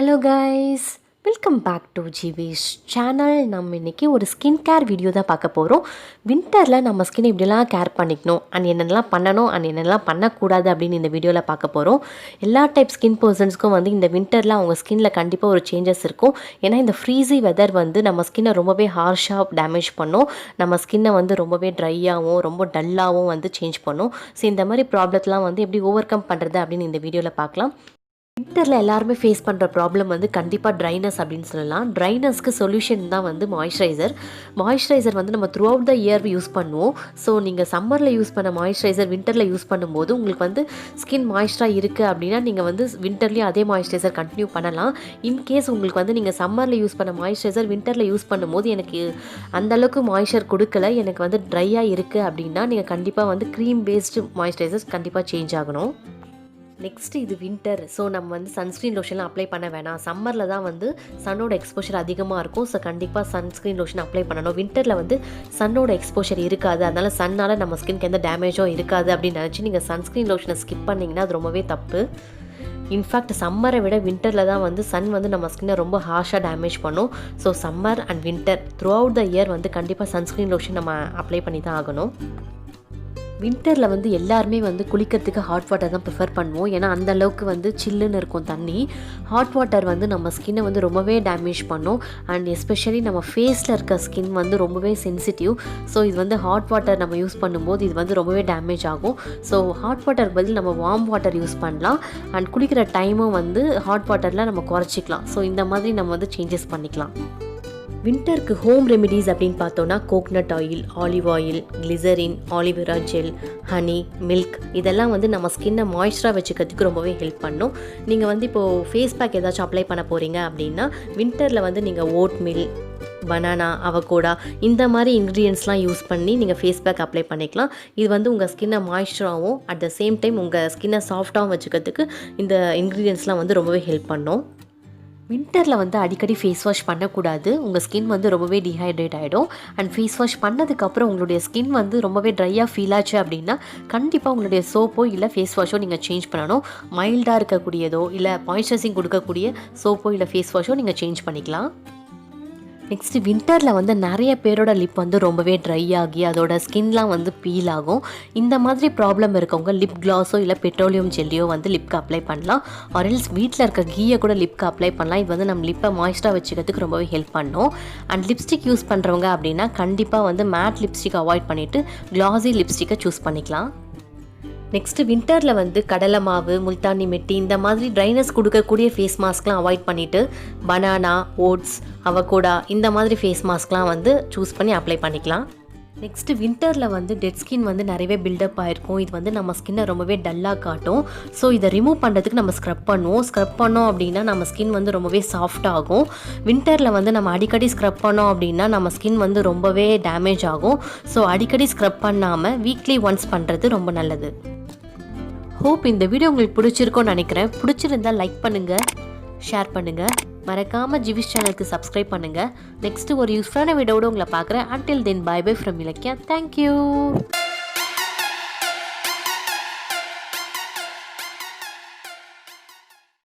Hello guys, welcome back to jivishchannel. நம்ம இன்னைக்கு ஒரு ஸ்கின் கேர் வீடியோ தான் பார்க்க போகிறோம். வின்டரில் நம்ம ஸ்கின் எப்படிலாம் கேர் பண்ணிக்கணும் அண்ட் என்னென்னலாம் பண்ணணும் அண்ட் என்னென்னலாம் பண்ணக்கூடாது அப்படின்னு இந்த வீடியோவில் பார்க்க போகிறோம். எல்லா டைப் ஸ்கின் பர்சன்ஸ்க்கும் வந்து இந்த வின்டரில் அவங்க ஸ்கின்னில் கண்டிப்பாக ஒரு சேஞ்சஸ் இருக்கும். ஏன்னா இந்த ஃப்ரீஸி வெதர் வந்து நம்ம ஸ்கின்னை ரொம்பவே ஹார்ஷாக டேமேஜ் பண்ணும். நம்ம ஸ்கின்னை வந்து ரொம்பவே ட்ரையாகவும் ரொம்ப டல்லாகவும் வந்து சேஞ்ச் பண்ணும். ஸோ இந்த மாதிரி ப்ராப்ளத்தெலாம் வந்து எப்படி ஓவர் கம் பண்ணுறது அப்படின்னு இந்த வீடியோவில் பார்க்கலாம். வின்டரில் எல்லாருமே ஃபேஸ் பண்ணுற ப்ராப்ளம் வந்து கண்டிப்பாக ட்ரைனஸ் அப்படின்னு சொல்லலாம். ட்ரைனஸ்க்கு சொல்யூஷன் தான் வந்து மாய்ஸ்சரைசர் வந்து நம்ம through out the year use பண்ணுவோம். ஸோ நீங்கள் சம்மரில் யூஸ் பண்ண மாய்ஸ்சரைசர் வின்டரில் யூஸ் பண்ணும்போது உங்களுக்கு வந்து ஸ்கின் மாய்ஸ்டராக இருக்குது அப்படின்னா நீங்கள் வந்து வின்டர்லேயும் அதே மாய்ஸ்சரைசர் கண்டினியூ பண்ணலாம். இன்கேஸ் உங்களுக்கு வந்து நீங்கள் சம்மரில் யூஸ் பண்ண மாய்ஸ்சரைசர் வின்டரில் யூஸ் பண்ணும்போது எனக்கு அந்தளவுக்கு மாய்ஸ்சர் கொடுக்கல, எனக்கு வந்து ட்ரையாக இருக்குது அப்படின்னா நீங்கள் கண்டிப்பாக வந்து க்ரீம் பேஸ்டு மாய்ஸ்சரைசர்ஸ் கண்டிப்பாக சேஞ்ச் ஆகணும். நெக்ஸ்ட்டு இது வின்டர். ஸோ நம்ம வந்து சன்ஸ்க்ரீன் லோஷன்லாம் அப்ளை பண்ண வேணாம். சம்மரில் தான் வந்து சன்னோட எக்ஸ்போஷர் அதிகமாக இருக்கும். ஸோ கண்டிப்பாக சன்ஸ்க்ரீன் லோஷன் அப்ளை பண்ணணும். வின்டரில் வந்து சன்னோட எக்ஸ்போஷர் இருக்காது, அதனால் சன்னால் நம்ம ஸ்கின்க்கு எந்த டேமேஜும் இருக்காது அப்படின்னு நினச்சி நீங்கள் சன்ஸ்க்ரீன் லோஷனை ஸ்கிப் பண்ணிங்கன்னா அது ரொம்பவே தப்பு. இன்ஃபேக்ட் சம்மரை விட வின்டரில் தான் வந்து சன் வந்து நம்ம ஸ்கின்னை ரொம்ப ஹார்ஷாக டேமேஜ் பண்ணும். So summer and winter through out the year வந்து கண்டிப்பாக சன்ஸ்க்ரீன் லோஷன் நம்ம அப்ளை பண்ணி தான் ஆகணும். வின்டரில் வந்து எல்லாருமே வந்து குளிக்கிறதுக்கு ஹாட் வாட்டர் தான் ப்ரிஃபர் பண்ணுவோம். ஏன்னா அந்த அளவுக்கு வந்து சில்லுன்னு இருக்கும் தண்ணி. ஹாட் வாட்டர் வந்து நம்ம ஸ்கின்னை வந்து ரொம்பவே டேமேஜ் பண்ணும். அண்ட் எஸ்பெஷலி நம்ம ஃபேஸில் இருக்க ஸ்கின் வந்து ரொம்பவே சென்சிட்டிவ். ஸோ இது வந்து ஹாட் வாட்டர் நம்ம யூஸ் பண்ணும்போது இது வந்து ரொம்பவே டேமேஜ் ஆகும். ஸோ ஹாட் வாட்டர் பதில் நம்ம வார்ம் வாட்டர் யூஸ் பண்ணலாம். அண்ட் குளிக்கிற டைமும் வந்து ஹாட் வாட்டரில் நம்ம குறைச்சிக்கலாம். ஸோ இந்த மாதிரி நம்ம வந்து சேஞ்சஸ் பண்ணிக்கலாம். வின்டருக்கு ஹோம் ரெமிடிஸ் அப்படின்னு பார்த்தோன்னா coconut oil, olive oil, glycerin, aloe vera gel, honey, milk இதெல்லாம் வந்து நம்ம ஸ்கின்னை மாய்ஸ்சராக வச்சுக்கிறதுக்கு ரொம்பவே ஹெல்ப் பண்ணும். நீங்கள் வந்து இப்போது ஃபேஸ் பேக் ஏதாச்சும் அப்ளை பண்ண போகிறீங்க அப்படின்னா வின்டரில் வந்து நீங்கள் ஓட் மில், பனானா, அவகோடா இந்த மாதிரி இன்க்ரீடியன்ட்ஸ்லாம் யூஸ் பண்ணி நீங்கள் ஃபேஸ் பேக் அப்ளை பண்ணிக்கலாம். இது வந்து உங்கள் ஸ்கின்னை மாய்ஸ்சராகவும் அட் த சேம் டைம் உங்கள் ஸ்கின்னை சாஃப்டாகவும் வச்சுக்கிறதுக்கு இந்த இன்க்ரீடியன்ட்ஸ்லாம் வந்து ரொம்பவே ஹெல்ப் பண்ணும். வின்டரில் வந்து அடிக்கடி ஃபேஸ் வாஷ் பண்ணக்கூடாது. உங்கள் ஸ்கின் வந்து ரொம்பவே டீஹைட்ரேட் ஆகிடும். அண்ட் ஃபேஸ் வாஷ் பண்ணதுக்கப்புறம் உங்களுடைய ஸ்கின் வந்து ரொம்பவே ட்ரையாக ஃபீல் ஆச்சு அப்படின்னா கண்டிப்பாக உங்களுடைய சோப்போ இல்லை ஃபேஸ் வாஷோ நீங்கள் சேஞ்ச் பண்ணணும். மைல்டாக இருக்கக்கூடியதோ இல்லை மாய்ஸ்சரைசிங் கொடுக்கக்கூடிய சோப்போ இல்லை ஃபேஸ் வாஷோ நீங்கள் சேஞ்ச் பண்ணிக்கலாம். நெக்ஸ்ட்டு வின்டரில் வந்து நிறைய பேரோட லிப் வந்து ரொம்பவே ட்ரை ஆகி அதோட ஸ்கின்லாம் வந்து பீல் ஆகும். இந்த மாதிரி ப்ராப்ளம் இருக்கவங்க லிப் கிளாஸோ இல்லை பெட்ரோலியம் ஜெல்லியோ வந்து லிப்க்கு அப்ளை பண்ணலாம். ஆர்எல்ஸ் வீட்டில் இருக்க கீயை கூட லிப்க்கு அப்ளை பண்ணலாம். இது வந்து நம்ம லிப்பை மாய்ஸ்டராக வச்சுக்கிறதுக்கு ரொம்பவே ஹெல்ப் பண்ணும். அண்ட் லிப்ஸ்டிக் யூஸ் பண்ணுறவங்க அப்படின்னா கண்டிப்பாக வந்து மேட் லிப்ஸ்டிக் அவாய்ட் பண்ணிவிட்டு கிளாஸி லிப்ஸ்டிக்கை சூஸ் பண்ணிக்கலாம். நெக்ஸ்ட்டு வின்டரில் வந்து கடலை மாவு, முல்தானி மெட்டி இந்த மாதிரி ட்ரைனஸ் கொடுக்கக்கூடிய ஃபேஸ் மாஸ்க்லாம் அவாய்ட் பண்ணிவிட்டு பனானா, ஓட்ஸ், அவகோடா இந்த மாதிரி ஃபேஸ் மாஸ்க்லாம் வந்து சூஸ் பண்ணி அப்ளை பண்ணிக்கலாம். நெக்ஸ்ட்டு வின்டரில் வந்து டெட் ஸ்கின் வந்து நிறையவே பில்டப் ஆகிருக்கும். இது வந்து நம்ம ஸ்கின்னை ரொம்பவே டல்லாக காட்டும். ஸோ இதை ரிமூவ் பண்ணுறதுக்கு நம்ம ஸ்க்ரப் பண்ணோம் அப்படின்னா நம்ம ஸ்கின் வந்து ரொம்பவே சாஃப்ட் ஆகும். வின்டரில் வந்து நம்ம அடிக்கடி ஸ்க்ரப் பண்ணோம் அப்படின்னா நம்ம ஸ்கின் வந்து ரொம்பவே டேமேஜ் ஆகும். ஸோ அடிக்கடி ஸ்க்ரப் பண்ணாமல் வீக்லி ஒன்ஸ் பண்ணுறது ரொம்ப நல்லது. ஹோப் இந்த வீடியோ உங்களுக்கு பிடிச்சிருக்கோன்னு நினைக்கிறேன். பிடிச்சிருந்தால் லைக் பண்ணுங்கள், ஷேர் பண்ணுங்கள், மறக்காமல் ஜிவிஷ் சேனலுக்கு சப்ஸ்கிரைப் பண்ணுங்கள். நெக்ஸ்ட்டு ஒரு யூஸ்ஃபுல்லான வீடியோவோட உங்களை பார்க்குறேன். Until then bye bye from Ilakkiya. Thank you.